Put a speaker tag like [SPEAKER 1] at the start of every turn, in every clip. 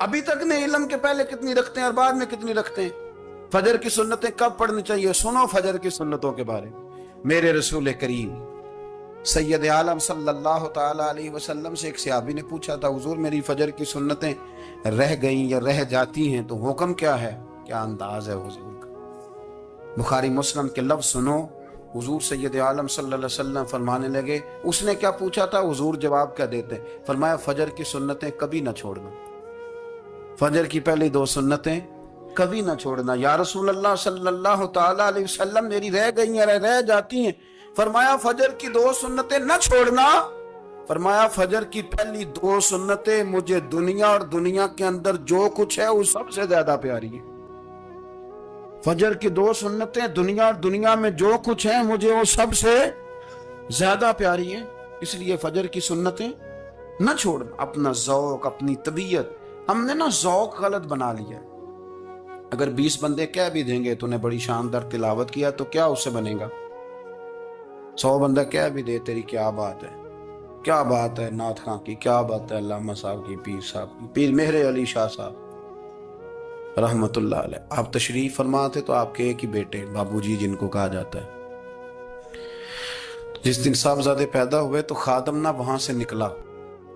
[SPEAKER 1] ابھی تک نے علم کے پہلے کتنی رکھتے ہیں اور بعد میں کتنی رکھتے ہیں؟ فجر کی سنتیں کب پڑھنی چاہیے؟ سنو فجر کی سنتوں کے بارے میں۔ میرے رسول کریم سید عالم صلی اللہ تعالی علیہ وسلم سے ایک صحابی نے پوچھا تھا، حضور میری فجر کی سنتیں رہ گئیں یا رہ جاتی ہیں تو حکم کیا ہے؟ کیا انداز ہے حضور کا! بخاری مسلم کے لفظ سنو، حضور سید عالم صلی اللہ علیہ وسلم فرمانے لگے، اس نے کیا پوچھا تھا؟ حضور جواب کیا دیتے؟ فرمایا فرض کی سنتیں کبھی نہ چھوڑنا، فجر کی پہلی 2 سنتیں کبھی نہ چھوڑنا۔ یا رسول اللہ صلی اللہ تعالی علیہ وسلم میری رہ گئی ہیں، رہ جاتی ہیں۔ فرمایا فجر کی 2 سنتیں نہ چھوڑنا، فرمایا فجر کی پہلی 2 سنتیں مجھے دنیا اور دنیا کے اندر جو کچھ ہے وہ سب سے زیادہ پیاری ہے۔ فجر کی 2 سنتیں دنیا اور دنیا میں جو کچھ ہے مجھے وہ سب سے زیادہ پیاری ہیں، اس لیے فجر کی سنتیں نہ چھوڑنا۔ اپنا ذوق، اپنی طبیعت، ہم نے نا ذوق غلط بنا لیا ہے۔ اگر 20 بندے کہہ بھی دیں گے تو نے بڑی شاندار تلاوت کیا تو کیا اس سے بنے گا؟ 100 بندہ کہہ بھی دے تیری کیا بات ہے، کیا بات ہے نعت خاں کی، کیا بات ہے علامہ صاحب کی، پیر صاحب کی، پیر مہر علی شاہ صاحب رحمت اللہ علیہ۔ آپ تشریف فرما تھے تو آپ کے ایک ہی بیٹے بابو جی جن کو کہا جاتا ہے، جس دن صاحبزادے پیدا ہوئے تو خادم نہ وہاں سے نکلا۔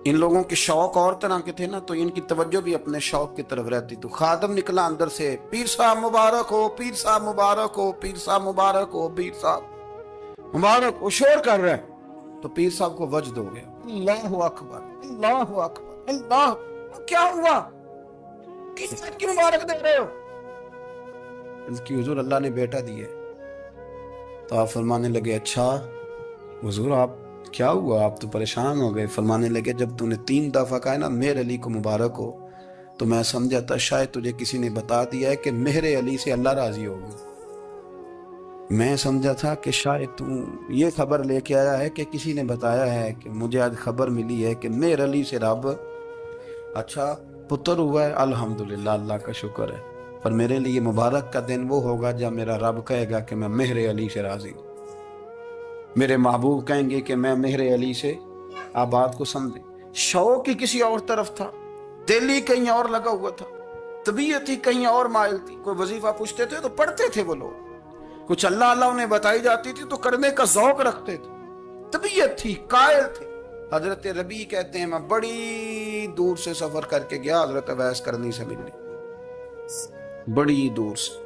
[SPEAKER 1] ان لوگوں کے شوق اور طرح کے تھے نا، تو ان کی توجہ بھی اپنے شوق کی طرف رہتی۔ تو خادم نکلا اندر سے، پیر صاحب مبارک ہو، پیر صاحب مبارک ہو، پیر صاحب مبارک ہو، پیر صاحب مبارک ہو، شور کر رہے ہیں۔ تو پیر صاحب کو وجد ہو گیا، اللہ اکبر، اللہ اکبر، اللہ، کیا ہوا؟ کس بات کی مبارک دے رہے ہو؟ اس کی حضور اللہ نے بیٹا دیے۔ تو آپ فرمانے لگے اچھا حضور آپ کیا ہوا؟ آپ تو پریشان ہو گئے۔ فرمانے لگے جب تو نے 3 دفعہ کہا نا مہر علی کو مبارک ہو تو میں سمجھا تھا شاید تجھے کسی نے بتا دیا ہے کہ مہر علی سے اللہ راضی ہوگی۔ میں سمجھا تھا کہ شاید تو یہ خبر لے کے آیا ہے کہ کسی نے بتایا ہے کہ مجھے آج خبر ملی ہے کہ مہر علی سے رب اچھا پتر ہوا ہے، الحمدللہ اللہ کا شکر ہے۔ پر میرے لیے مبارک کا دن وہ ہوگا جب میرا رب کہے گا کہ میں مہر علی سے راضی ہوں، میرے محبوب کہیں گے کہ میں مہر علی سے۔ آپ بات کو سمجھیں، شوق ہی کسی اور طرف تھا، دل ہی کہیں اور لگا ہوا تھا، طبیعت ہی کہیں اور مائل تھی۔ کوئی وظیفہ پوچھتے تھے تو پڑھتے تھے وہ لوگ، کچھ اللہ اللہ انہیں بتائی جاتی تھی تو کرنے کا ذوق رکھتے تھے، طبیعت تھی، قائل تھے۔ حضرت ربیع کہتے ہیں میں بڑی دور سے سفر کر کے گیا حضرت اویس کرنی سے ملنے، بڑی دور سے،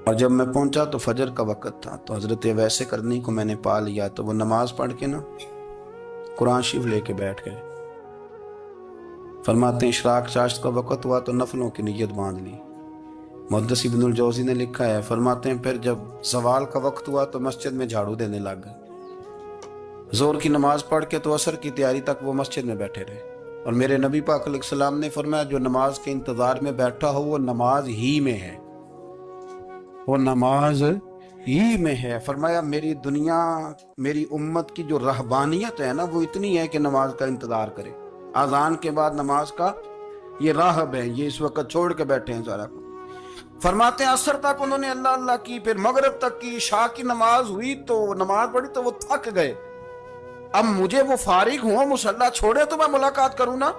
[SPEAKER 1] اور جب میں پہنچا تو فجر کا وقت تھا۔ تو حضرت اویس کرنی کو میں نے پا لیا، تو وہ نماز پڑھ کے نا قرآن شریف لے کے بیٹھ گئے۔ فرماتے ہیں اشراق چاشت کا وقت ہوا تو نفلوں کی نیت باندھ لی۔ محدث ابن الجوزی نے لکھا ہے، فرماتے ہیں پھر جب زوال کا وقت ہوا تو مسجد میں جھاڑو دینے لگ گئے۔ زور کی نماز پڑھ کے تو عصر کی تیاری تک وہ مسجد میں بیٹھے رہے، اور میرے نبی پاک علیہ السلام نے فرمایا جو نماز کے انتظار میں بیٹھا ہو وہ نماز ہی میں ہے، وہ نماز ہی میں ہے۔ فرمایا میری دنیا، میری امت کی جو رہبانیت ہے نا وہ اتنی ہے کہ نماز کا انتظار کرے، اذان کے بعد نماز کا یہ راہب ہے، یہ اس وقت چھوڑ کے بیٹھے ہیں سارا کچھ۔ فرماتے ہیں عصر تک انہوں نے اللہ اللہ کی، پھر مغرب تک کی، عشاء کی نماز ہوئی تو نماز پڑھی تو وہ تھک گئے۔ اب مجھے وہ فارغ ہوں، مصلی چھوڑے تو میں ملاقات کروں نا،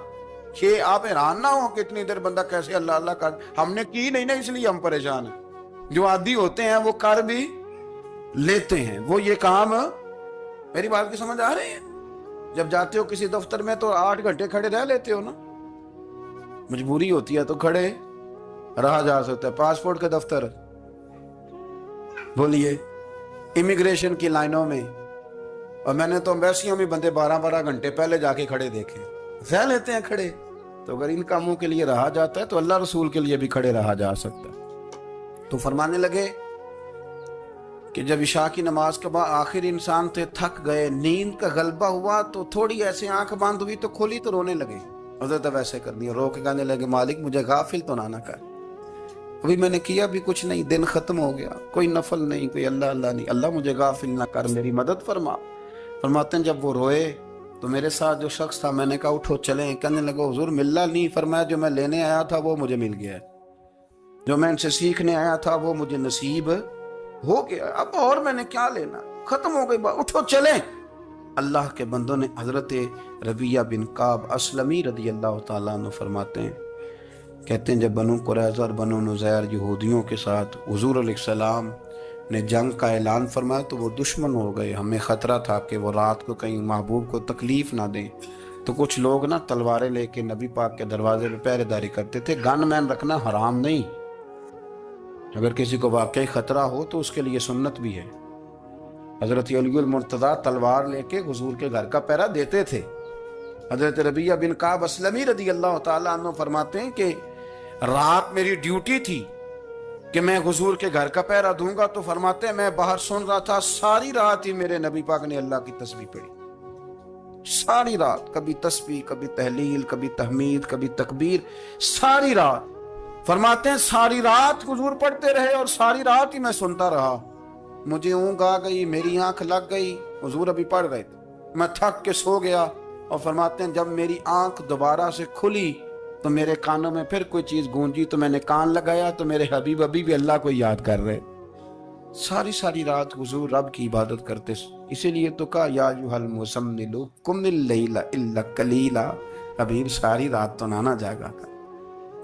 [SPEAKER 1] کہ آپ حیران نہ ہو کہ اتنی دیر بندہ کیسے اللہ اللہ کر، ہم نے کی نہیں نا اس لیے ہم پریشان ہیں۔ جو عادی ہوتے ہیں وہ کر بھی لیتے ہیں، وہ یہ کام، میری بات کی سمجھ آ رہی ہے؟ جب جاتے ہو کسی دفتر میں تو 8 گھنٹے کھڑے رہ لیتے ہو نا، مجبوری ہوتی ہے تو کھڑے رہا جا سکتا ہے۔ پاسپورٹ کے دفتر بولیے، امیگریشن کی لائنوں میں، اور میں نے تو امبیسیوں میں بندے 12 گھنٹے پہلے جا کے کھڑے دیکھے، رہ لیتے ہیں کھڑے۔ تو اگر ان کاموں کے لیے رہا جاتا ہے تو اللہ رسول کے لیے بھی کھڑے رہا جا سکتا ہے۔ تو فرمانے لگے کہ جب عشاء کی نماز کے بعد آخر انسان تھے، تھک گئے، نیند کا غلبہ ہوا تو تھوڑی ایسے آنکھ بند ہوئی تو کھولی تو رونے لگے۔ حضرت ویسے کر دیا، رو کے کہنے لگے مالک مجھے غافل تو نہ کر، ابھی میں نے کیا بھی کچھ نہیں، دن ختم ہو گیا، کوئی نفل نہیں، کوئی اللہ اللہ نہیں، اللہ مجھے غافل نہ کر، میری مدد فرما۔ فرماتے ہیں جب وہ روئے تو میرے ساتھ جو شخص تھا میں نے کہا اٹھو چلیں، کہنے لگا حضور ملنا نہیں، فرمایا جو میں لینے آیا تھا وہ مجھے مل گیا ہے، جو میں ان سے سیکھنے آیا تھا وہ مجھے نصیب ہو گیا، اب اور میں نے کیا لینا، ختم ہو گئی بات، اٹھو چلیں۔ اللہ کے بندوں نے حضرت ربیہ بن کعب اسلمی رضی اللہ تعالیٰ عنہ فرماتے ہیں، کہتے ہیں جب بنو قریظہ اور بنو نذیر یہودیوں کے ساتھ حضور علیہ السلام نے جنگ کا اعلان فرمایا تو وہ دشمن ہو گئے. ہمیں خطرہ تھا کہ وہ رات کو کہیں محبوب کو تکلیف نہ دیں، تو کچھ لوگ نا تلواریں لے کے نبی پاک کے دروازے پہ پہرے داری کرتے تھے. گن مین رکھنا حرام نہیں، اگر کسی کو واقعی خطرہ ہو تو اس کے لیے سنت بھی ہے. حضرت علی المرتضیٰ تلوار لے کے حضور کے گھر کا پہرا دیتے تھے. حضرت ربیہ بن کعب اسلمی رضی اللہ تعالیٰ عنہ فرماتے ہیں کہ رات میری ڈیوٹی تھی کہ میں حضور کے گھر کا پہرا دوں گا، تو فرماتے ہیں میں باہر سن رہا تھا، ساری رات ہی میرے نبی پاک نے اللہ کی تسبیح پڑھی. ساری رات، کبھی تسبیح، کبھی تہلیل، کبھی تحمید، کبھی تکبیر، ساری رات. فرماتے ہیں ساری رات حضور پڑھتے رہے اور ساری رات ہی میں سنتا رہا. مجھے اونگ آ گئی، میری آنکھ لگ گئی، حضور ابھی پڑھ رہے تھے، میں تھک کے سو گیا. اور فرماتے ہیں جب میری آنکھ دوبارہ سے کھلی تو میرے کانوں میں پھر کوئی چیز گونجی، تو میں نے کان لگایا تو میرے حبیب ابھی بھی اللہ کو یاد کر رہے. ساری رات حضور رب کی عبادت کرتے. اسی لیے تو کہا یا ایھا المزمل قم اللیل الا قلیلا، حبیب ساری رات تو نہ جاگا کر،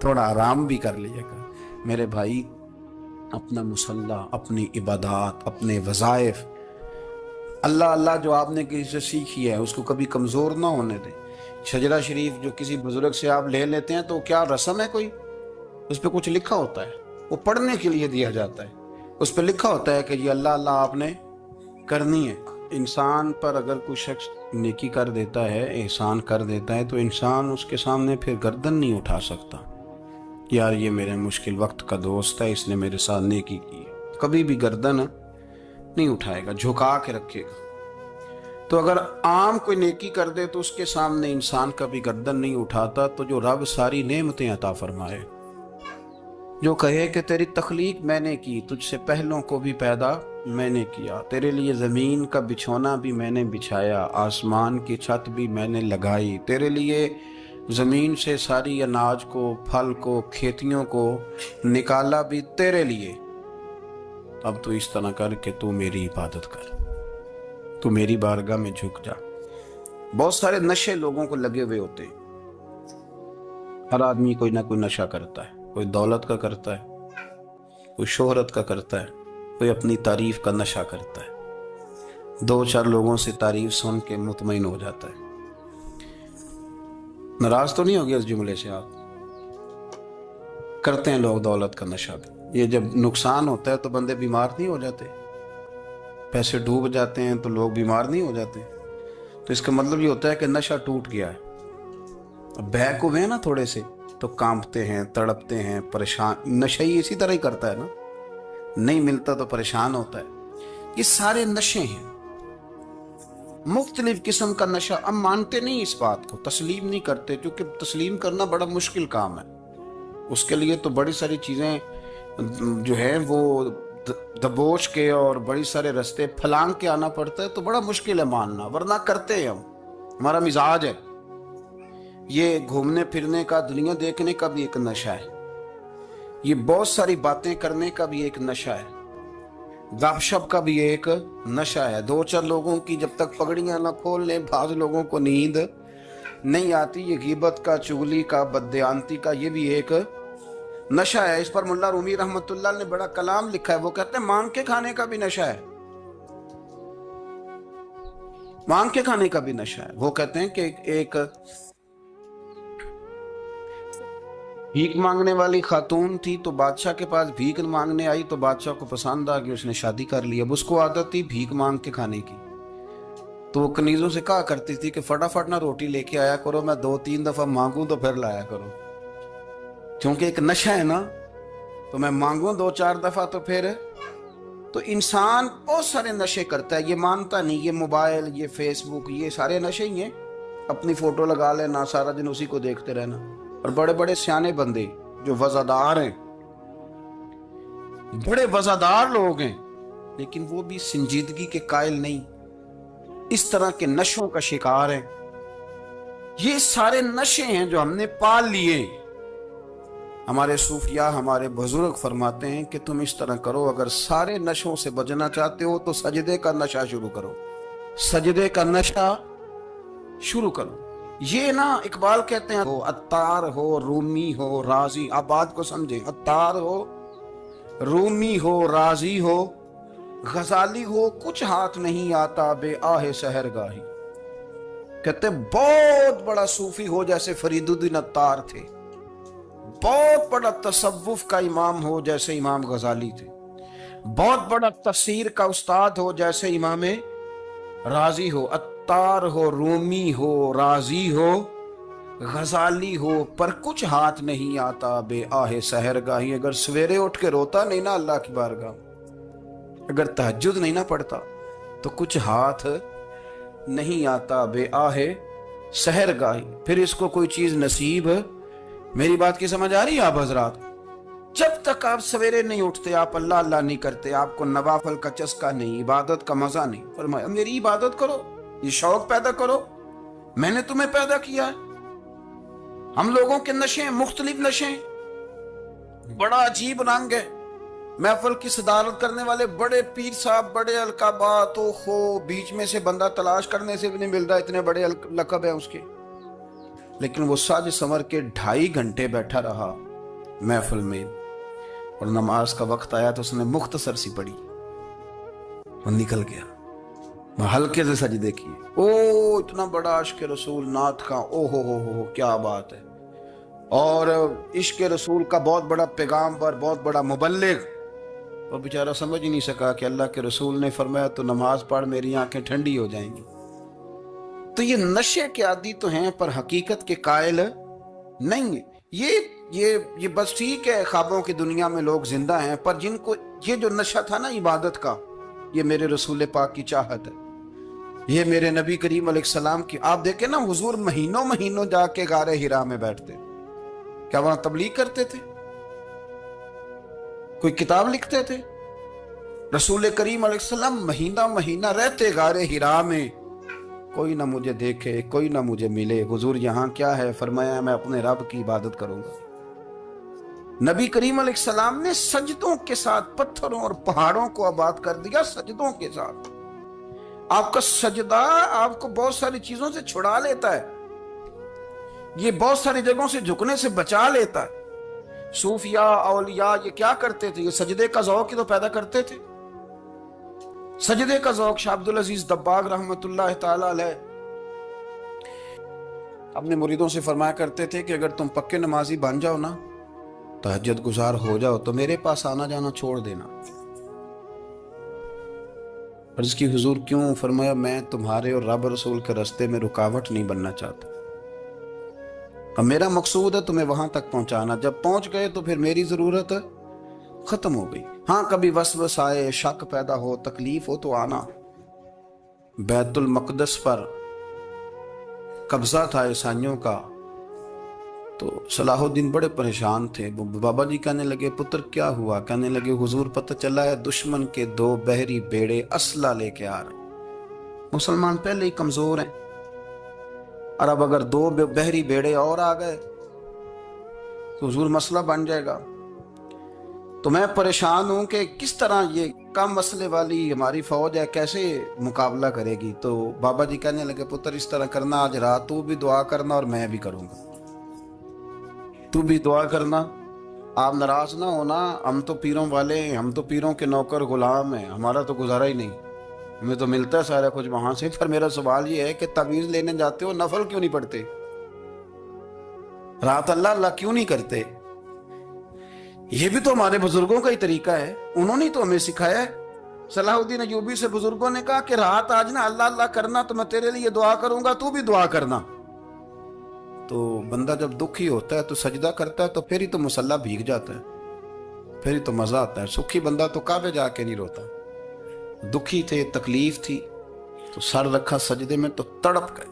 [SPEAKER 1] تھوڑا آرام بھی کر لیے گا. میرے بھائی، اپنا مصلی، اپنی عبادات، اپنے وظائف، اللہ جو آپ نے کسی سے سیکھی ہے اس کو کبھی کمزور نہ ہونے دیں. شجرہ شریف جو کسی بزرگ سے آپ لے لیتے ہیں تو کیا رسم ہے کوئی؟ اس پہ کچھ لکھا ہوتا ہے، وہ پڑھنے کے لیے دیا جاتا ہے. اس پہ لکھا ہوتا ہے کہ یہ اللہ آپ نے کرنی ہے. انسان پر اگر کوئی شخص نیکی کر دیتا ہے، احسان کر دیتا ہے، تو انسان اس کے سامنے پھر گردن نہیں اٹھا سکتا. یار یہ میرے مشکل وقت کا دوست ہے، اس نے میرے ساتھ نیکی کی ہے، کبھی بھی گردن نہیں اٹھائے گا، جھکا کے رکھے گا. تو اگر عام کوئی نیکی کر دے تو اس کے سامنے انسان کبھی گردن نہیں اٹھاتا. تو جو رب ساری نعمتیں عطا فرمائے، جو کہے کہ تیری تخلیق میں نے کی، تجھ سے پہلوں کو بھی پیدا میں نے کیا، تیرے لیے زمین کا بچھونا بھی میں نے بچھایا، آسمان کی چھت بھی میں نے لگائی، تیرے لیے زمین سے ساری اناج کو، پھل کو، کھیتیوں کو نکالا بھی تیرے لیے. اب تو اس طرح کر کہ تو میری عبادت کر، تو میری بارگاہ میں جھک جا. بہت سارے نشے لوگوں کو لگے ہوئے ہوتے ہیں. ہر آدمی کوئی نہ کوئی نشہ کرتا ہے، کوئی دولت کا کرتا ہے، کوئی شہرت کا کرتا ہے، کوئی اپنی تعریف کا نشہ کرتا ہے. 2-4 لوگوں سے تعریف سن کے مطمئن ہو جاتا ہے. ناراض تو نہیں ہوگے اس جملے سے؟ آپ کرتے ہیں لوگ دولت کا نشہ بھی. یہ جب نقصان ہوتا ہے تو بندے بیمار نہیں ہو جاتے؟ پیسے ڈوب جاتے ہیں تو لوگ بیمار نہیں ہو جاتے؟ تو اس کا مطلب یہ ہوتا ہے کہ نشہ ٹوٹ گیا ہے. اب بیک ہوئے ہیں نا تھوڑے سے تو کانپتے ہیں، تڑپتے ہیں، پریشان. نشہ ہی اسی طرح ہی کرتا ہے نا، نہیں ملتا تو پریشان ہوتا ہے. یہ سارے نشے ہیں، مختلف قسم کا نشہ. ہم مانتے نہیں اس بات کو، تسلیم نہیں کرتے، کیونکہ تسلیم کرنا بڑا مشکل کام ہے. اس کے لیے تو بڑی ساری چیزیں جو ہیں وہ دبوچ کے اور بڑی سارے رستے پھلانگ کے آنا پڑتا ہے. تو بڑا مشکل ہے ماننا، ورنہ کرتے ہیں ہم. ہمارا مزاج ہے. یہ گھومنے پھرنے کا، دنیا دیکھنے کا بھی ایک نشہ ہے. یہ بہت ساری باتیں کرنے کا بھی ایک نشہ ہے. گپ شپ کا بھی ایک نشہ ہے. 2-4 لوگوں کی جب تک پگڑیاں نہ کھول لیں، بعض لوگوں کو نیند نہیں آتی. یہ غیبت کا، چغلی کا، بددیانتی کا، یہ بھی ایک نشہ ہے. اس پر ملا رومی رحمت اللہ نے بڑا کلام لکھا ہے. وہ کہتے ہیں مانگ کے کھانے کا بھی نشہ ہے، مانگ کے کھانے کا بھی نشہ ہے. وہ کہتے ہیں کہ ایک بھیک مانگنے والی خاتون تھی، تو بادشاہ کے پاس بھیک مانگنے آئی تو بادشاہ کو پسند آ گئی، اس نے شادی کر لی. اب اس کو عادت تھی بھیک مانگ کے کھانے کی، تو وہ کنیزوں سے کہا کرتی تھی کہ فٹافٹ نہ روٹی لے کے آیا کرو، میں 2-3 دفعہ مانگوں تو پھر لایا کرو. کیونکہ ایک نشہ ہے نا، تو میں مانگوں 2-4 دفعہ تو پھر. تو انسان بہت سارے نشے کرتا ہے، یہ مانتا نہیں. یہ موبائل، یہ فیس بک، یہ سارے نشے ہی ہیں. اپنی فوٹو لگا لینا، سارا دن اسی کو دیکھتے رہنا. اور بڑے بڑے سیانے بندے جو وزادار ہیں، بڑے وزادار لوگ ہیں، لیکن وہ بھی سنجیدگی کے قائل نہیں، اس طرح کے نشوں کا شکار ہیں. یہ سارے نشے ہیں جو ہم نے پال لیے. ہمارے صوفیاء، ہمارے بزرگ فرماتے ہیں کہ تم اس طرح کرو، اگر سارے نشوں سے بچنا چاہتے ہو تو سجدے کا نشہ شروع کرو. سجدے کا نشہ شروع کرو. یہ نا اقبال کہتے ہیں عطار ہو رومی ہو رازی. آپ بات کو سمجھیں. عطار ہو رومی ہو رازی ہو غزالی ہو کچھ ہاتھ نہیں آتا بے آہ سحر گاہی. کہتے بہت بڑا صوفی ہو جیسے فرید الدین عطار تھے, بہت بڑا تصوف کا امام ہو جیسے امام غزالی تھے, بہت بڑا تفسیر کا استاد ہو جیسے امام رازی ہو. عطار ہو رومی ہو رازی ہو غزالی ہو پر کچھ ہاتھ نہیں آتا بے آہ سحر گاہی. اگر سویرے اٹھ کے روتا نہیں نا اللہ کی بارگاہ, اگر تہجد نہیں نہ پڑھتا تو کچھ ہاتھ نہیں آتا بے آہ سحر گاہی. پھر اس کو کوئی چیز نصیب. میری بات کی سمجھ آ رہی ہے آپ حضرات؟ جب تک آپ سویرے نہیں اٹھتے, آپ اللہ اللہ نہیں کرتے, آپ کو نوافل کا چسکا نہیں, عبادت کا مزہ نہیں. فرمایا میری عبادت کرو, یہ شوق پیدا کرو, میں نے تمہیں پیدا کیا ہے. ہم لوگوں کے نشے مختلف نشے, بڑا عجیب رنگ ہے. محفل کی صدارت کرنے والے بڑے پیر صاحب, بڑے القابات ہو, بیچ میں سے بندہ تلاش کرنے سے بھی نہیں مل رہا, اتنے بڑے لقب ہیں اس کے. لیکن وہ ساج سنور کے 2.5 گھنٹے بیٹھا رہا محفل میں, اور نماز کا وقت آیا تو اس نے مختصر سی پڑھی, وہ نکل گیا. ہلکے سے سجدے کیے. او اتنا بڑا عشق رسول نعت کا, او ہو کیا بات ہے. اور عشق رسول کا بہت بڑا پیغامبر, بہت بڑا مبلغ, اور بیچارہ سمجھ ہی نہیں سکا کہ اللہ کے رسول نے فرمایا تو نماز پڑھ میری آنکھیں ٹھنڈی ہو جائیں گی. تو یہ نشے کے عادی تو ہیں پر حقیقت کے قائل نہیں. یہ بس ٹھیک ہے خوابوں کی دنیا میں لوگ زندہ ہیں, پر جن کو یہ جو نشہ تھا نا عبادت کا, یہ میرے رسول پاک کی چاہت ہے, یہ میرے نبی کریم علیہ السلام کی. آپ دیکھیں نا حضور مہینوں جا کے غار حرا میں بیٹھتے. کیا وہاں تبلیغ کرتے تھے؟ کوئی کتاب لکھتے تھے؟ رسول کریم علیہ السلام مہینہ رہتے غار حرا میں. کوئی نہ مجھے دیکھے, کوئی نہ مجھے ملے. حضور یہاں کیا ہے؟ فرمایا میں اپنے رب کی عبادت کروں گا. نبی کریم علیہ السلام نے سجدوں کے ساتھ پتھروں اور پہاڑوں کو آباد کر دیا, سجدوں کے ساتھ. آپ کا سجدہ آپ کو بہت ساری چیزوں سے چھڑا لیتا ہے, یہ بہت ساری جگہوں سے جھکنے سے بچا لیتا ہے. صوفیاء اولیاء یہ کیا کرتے تھے؟ یہ سجدے کا ذوق ہی تو پیدا کرتے تھے. سجدے کا ذوق. شاہ عبد العزیز دباغ رحمت اللہ تعالی علیہ اپنے مریدوں سے فرمایا کرتے تھے کہ اگر تم پکے نمازی بن جاؤ نا, تہجد گزار ہو جاؤ, تو میرے پاس آنا جانا چھوڑ دینا. عرض کی حضور کیوں؟ فرمایا میں تمہارے اور رب رسول کے راستے میں رکاوٹ نہیں بننا چاہتا. اب میرا مقصود ہے تمہیں وہاں تک پہنچانا. جب پہنچ گئے تو پھر میری ضرورت ختم ہو گئی. ہاں کبھی وسوس آئے, شک پیدا ہو, تکلیف ہو تو آنا. بیت المقدس پر قبضہ تھا عیسائیوں کا, تو صلاح الدین بڑے پریشان تھے. بابا جی کہنے لگے پتر کیا ہوا؟ کہنے لگے حضور پتہ چلا ہے دشمن کے 2 بحری بیڑے اسلحہ لے کے آ رہے. مسلمان پہلے ہی کمزور ہیں, اور اب اگر 2 بحری بیڑے اور آ گئے تو حضور مسئلہ بن جائے گا. تو میں پریشان ہوں کہ کس طرح یہ کم مسئلے والی ہماری فوج ہے کیسے مقابلہ کرے گی. تو بابا جی کہنے لگے پتر اس طرح کرنا, آج رات تو بھی دعا کرنا اور میں بھی کروں گا, تو بھی دعا کرنا. آپ ناراض نہ ہونا, ہم تو پیروں والے ہیں, ہم تو پیروں کے نوکر غلام ہیں, ہمارا تو گزارا ہی نہیں, ہمیں تو ملتا ہے سارا کچھ وہاں سے. پر میرا سوال یہ ہے کہ تعویذ لینے جاتے ہو نفل کیوں نہیں پڑھتے؟ رات اللہ کیوں نہیں کرتے؟ یہ بھی تو ہمارے بزرگوں کا ہی طریقہ ہے, انہوں نے تو ہمیں سکھایا ہے. صلاح الدین ایوبی سے بزرگوں نے کہا کہ رات آج نا اللہ کرنا, تو میں تیرے لیے دعا کروں گا, تو بھی دعا کرنا. تو بندہ جب دکھی ہوتا ہے تو سجدہ کرتا ہے, تو پھر ہی تو مصلی بھیگ جاتا ہے, پھر ہی تو مزہ آتا ہے. سکھی بندہ تو کعبے جا کے نہیں روتا. دکھی تھے, تکلیف تھی, تو سر رکھا سجدے میں تو تڑپ گئے.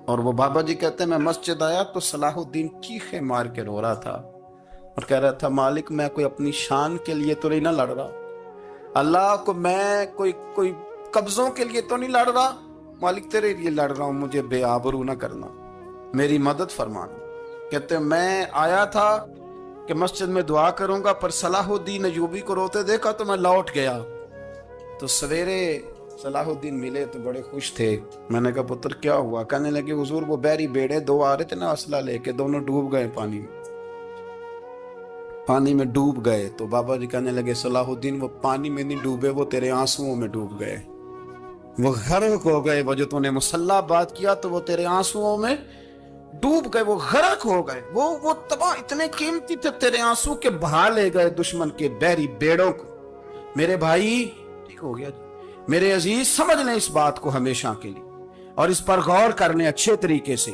[SPEAKER 1] اور وہ بابا جی کہتے ہیں میں مسجد آیا تو صلاح الدین چیخے مار کے رو رہا تھا اور کہہ رہا تھا مالک میں کوئی اپنی شان کے لیے تو نہیں نہ لڑ رہا, اللہ کو میں کوئی قبضوں کے لیے تو نہیں لڑ رہا, مالک تیرے لیے لڑ رہا ہوں, مجھے بے آبرو نہ کرنا, میری مدد فرمانا. کہتے ہیں میں آیا تھا کہ مسجد میں دعا کروں گا, پر صلاح الدین ایوبی کو روتے دیکھا تو میں لوٹ گیا. تو سویرے صلاح الدین ملے تو بڑے خوش تھے. میں نے کہا پتر کیا ہوا؟ کہنے لگے حضور وہ بحری بیڑے دو آ رہے تھے نا اسلحہ لے کے, دونوں ڈوب گئے پانی میں ڈوب گئے. تو بابا جی کہنے لگے صلاح الدین وہ پانی میں نہیں ڈوبے, وہ تیرے آنسوؤں میں ڈوب گئے, وہ غرق ہو گئے. وہ جو تو نے مسلح بات کیا تو وہ تیرے آنسوؤں میں ڈوب گئے, وہ غرق ہو گئے, وہ تباہ اتنے قیمتی تھے, تیرے آنسو کے بہا لے گئے دشمن کے بحری بیڑوں کو. میرے بھائی ٹھیک ہو گیا جی. میرے عزیز سمجھ لیں اس بات کو ہمیشہ کے لیے, اور اس پر غور کرنے اچھے طریقے سے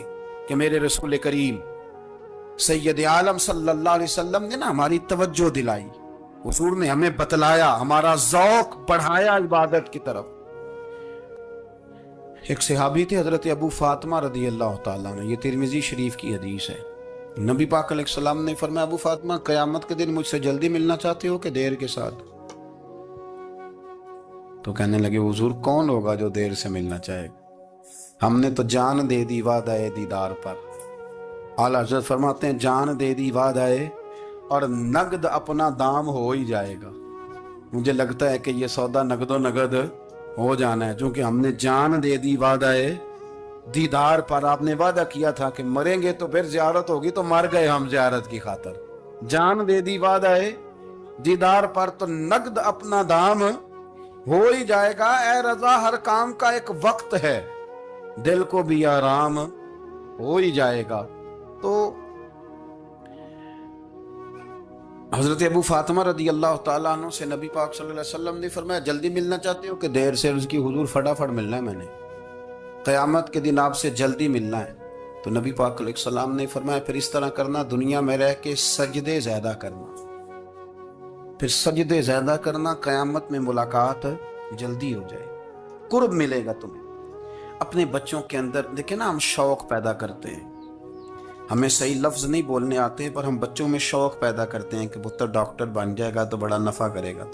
[SPEAKER 1] کہ میرے رسول کریم سید عالم صلی اللہ علیہ وسلم نے نا ہماری توجہ دلائی, حضور نے ہمیں بتلایا, ہمارا ذوق بڑھایا عبادت کی طرف. ایک صحابی تھے حضرت ابو فاطمہ رضی اللہ تعالیٰ عنہ, یہ ترمذی شریف کی حدیث ہے. نبی پاک علیہ السلام نے فرمایا ابو فاطمہ قیامت کے دن مجھ سے جلدی ملنا چاہتے ہو کہ دیر کے ساتھ؟ تو کہنے لگے حضور کون ہوگا جو دیر سے ملنا چاہے گا, ہم نے تو جان دے دی وعدہ دیدار پر. اعلیٰ حضرت فرماتے ہیں جان دے دی وعدہ اور نقد اپنا دام ہو ہی جائے گا. مجھے لگتا ہے کہ یہ سودا نقد و نقد ہو جانا ہے, چونکہ ہم نے جان دے دی وعدہ دیدار پر. آپ نے وعدہ کیا تھا کہ مریں گے تو پھر زیارت ہوگی, تو مر گئے ہم زیارت کی خاطر. جان دے دی وعدہ دیدار پر تو نقد اپنا دام ہو ہی جائے گا. اے رضا ہر کام کا ایک وقت ہے, دل کو بھی آرام ہو ہی جائے گا. تو حضرت ابو فاطمہ رضی اللہ تعالیٰ عنہ سے نبی پاک صلی اللہ علیہ وسلم نے فرمایا جلدی ملنا چاہتے ہو کہ دیر سے؟ اس کی حضور فٹافٹ ملنا ہے, میں نے قیامت کے دن آپ سے جلدی ملنا ہے. تو نبی پاک علیہ السلام نے فرمایا پھر اس طرح کرنا, دنیا میں رہ کے سجدے زیادہ کرنا, پھر سجدے زیادہ کرنا, قیامت میں ملاقات جلدی ہو جائے, قرب ملے گا تمہیں. اپنے بچوں کے اندر دیکھیں نا, ہم شوق پیدا کرتے ہیں, ہمیں صحیح لفظ نہیں بولنے آتے پر ہم بچوں میں شوق پیدا کرتے ہیں کہ پتر ڈاکٹر بن جائے گا تو بڑا نفع کرے گا,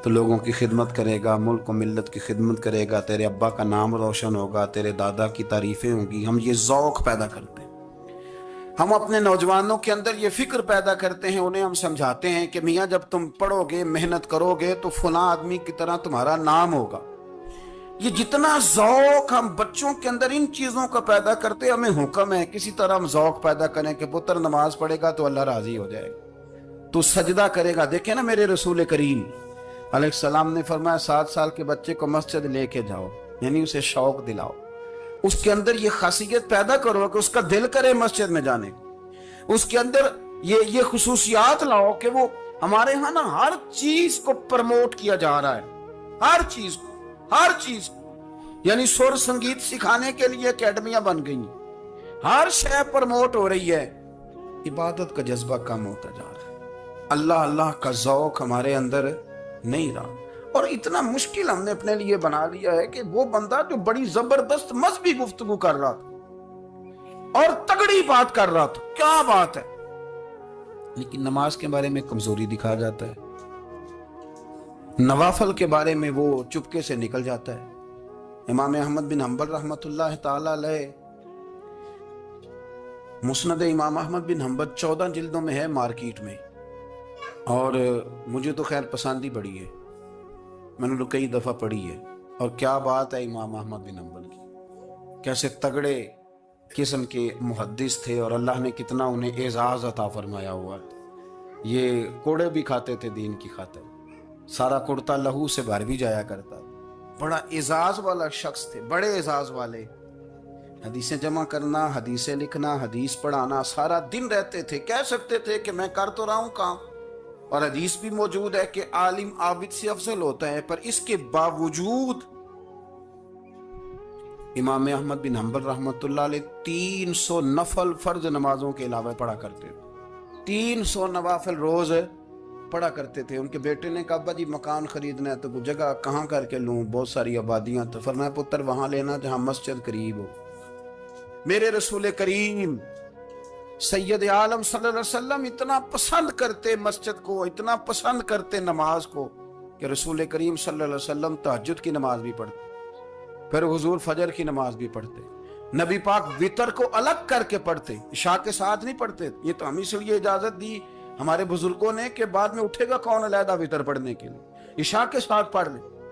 [SPEAKER 1] تو لوگوں کی خدمت کرے گا, ملک و ملت کی خدمت کرے گا, تیرے ابا کا نام روشن ہوگا, تیرے دادا کی تعریفیں ہوں گی. ہم یہ ذوق پیدا کرتے ہیں. ہم اپنے نوجوانوں کے اندر یہ فکر پیدا کرتے ہیں, انہیں ہم سمجھاتے ہیں کہ میاں جب تم پڑھو گے محنت کرو گے تو فلاں آدمی کی طرح تمہارا نام ہوگا. یہ جتنا ذوق ہم بچوں کے اندر ان چیزوں کا پیدا کرتے, ہمیں حکم ہے کسی طرح ہم ذوق پیدا کریں کہ پتر نماز پڑھے گا تو اللہ راضی ہو جائے گا, تو سجدہ کرے گا. دیکھیں نا میرے رسول کریم علیہ السلام نے فرمایا 7 سال کے بچے کو مسجد لے کے جاؤ, یعنی اسے شوق دلاؤ, اس کے اندر یہ خاصیت پیدا کرو کہ اس کا دل کرے مسجد میں جانے, اس کے اندر یہ خصوصیات لاؤ کہ وہ ہمارے ہاں نا ہر چیز کو پرموٹ کیا جا رہا ہے, ہر چیز کو, یعنی سر سنگیت سکھانے کے لیے اکیڈمیاں بن گئی, ہر شے پرموٹ ہو رہی ہے. عبادت کا جذبہ کم ہوتا جا رہا ہے, اللہ اللہ کا ذوق ہمارے اندر نہیں رہا. اور اتنا مشکل ہم نے اپنے لیے بنا لیا ہے کہ وہ بندہ جو بڑی زبردست مذہبی گفتگو کر رہا تھا اور تگڑی بات کر رہا تھا, کیا بات ہے, لیکن نماز کے بارے میں کمزوری دکھا جاتا ہے, نوافل کے بارے میں وہ چپکے سے نکل جاتا ہے. امام احمد بن حنبل رحمۃ اللہ تعالی علیہ, مسند امام احمد بن حنبل 14 جلدوں میں ہے مارکیٹ میں, اور مجھے تو خیر پسند ہی بڑی ہے, میں نے تو کئی دفعہ پڑھی ہے. اور کیا بات ہے امام احمد بن حنبل کی, کیسے تگڑے قسم کے محدث تھے اور اللہ نے کتنا انہیں اعزاز عطا فرمایا ہوا. یہ کوڑے بھی کھاتے تھے دین کی خاطر, سارا کرتا لہو سے بھر بھی جایا کرتا, بڑا اعزاز والا شخص تھے, بڑے اعزاز والے. حدیثیں جمع کرنا, حدیثیں لکھنا, حدیث پڑھانا, سارا دن رہتے تھے. کہہ سکتے تھے کہ میں کر تو رہا ہوں کام, اور حدیث بھی موجود ہے کہ عالم عابد سے افضل ہوتا ہے, پر اس کے باوجود امام احمد بن حنبل رحمۃ اللہ علیہ 300 نفل فرض نمازوں کے علاوہ پڑھا کرتے تھے, 300 نوافل روز پڑھا کرتے تھے. ان کے بیٹے نے کہا ابا جی مکان خریدنا ہے تو وہ جگہ کہاں کر کے لوں, بہت ساری آبادیاں, تو فرمایا پتر وہاں لینا جہاں مسجد قریب ہو. میرے رسول کریم سید عالم صلی اللہ علیہ وسلم اتنا پسند کرتے مسجد کو, اتنا پسند کرتے نماز کو, کہ رسول کریم صلی اللہ علیہ وسلم تہجد کی نماز بھی پڑھتے, پھر حضور فجر کی نماز بھی پڑھتے. نبی پاک وتر کو الگ کر کے پڑھتے, عشاء کے ساتھ نہیں پڑھتے. یہ تو ہم اس لیے اجازت دی ہمارے بزرگوں نے کہ بعد میں اٹھے گا کون علیحدہ وتر پڑھنے کے لیے, عشاء کے ساتھ پڑھ لیں.